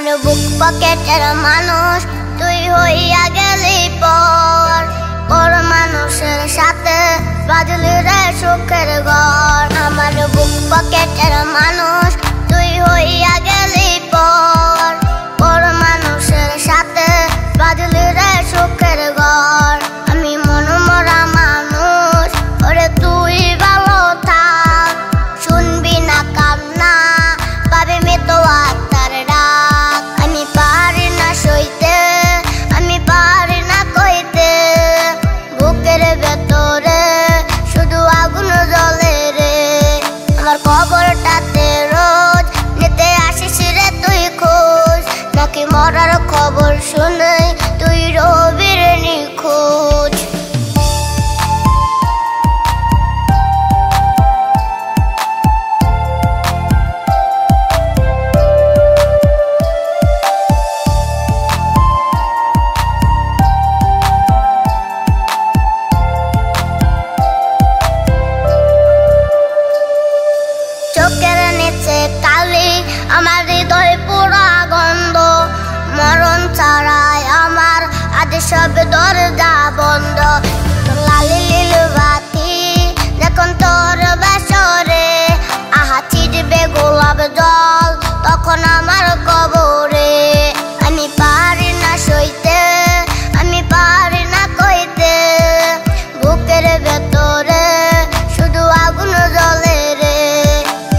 আমার বুক পকেটের মানুষ তুই হইয়া গেলি পর, পর মানুষের সাথে বাজলি রে সুখের ঘর। আমার বুক পকেটের মানুষ তুই হইয়া গেলি পর, পর মানুষের সাথে বাজলি রে সুখের ঘর। আমি মনমরা মানুষ ওরে তুই ভালো থাক, শুনবি না কান্না পাবে মৃত্যু আত্মার ডাক। আমি পারি না সইতে, আমি পারি না কইতে, বুকের ভেতরে শুধু আগুন জ্বলে রে। আমার খবরটাতে রোজ নিতে আসিস রে তুই খোঁজ, নাকি মরার খবর শুনে তুই রবির নিখোঁজ। চোখের নিচে কালি, আমার হৃদয় পুরা গন্ধ, মরণ ছাড়াই আমার আজ সব দরজা বন্ধ। লালি লীল বাতি যখন তোর বেসরে, আহা ছিটবে গোলাপ জল তখন আমার কবরে। আমি পারি না সইতে, আমি পারি না কইতে, বুকের ভেতরে শুধু আগুন জ্বলে রে।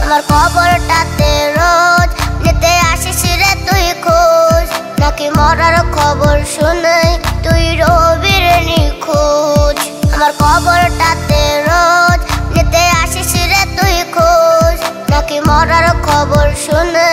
আমার খবরটাতে রোজ নিতে আসিস রে তুই খোঁজ, নাকি মরার খবর শুনে তুই রবির নিখোঁজ। আমার খবরটাতে রোজ নিতে আসিস রে তুই খোঁজ, নাকি মরার খবর শুনে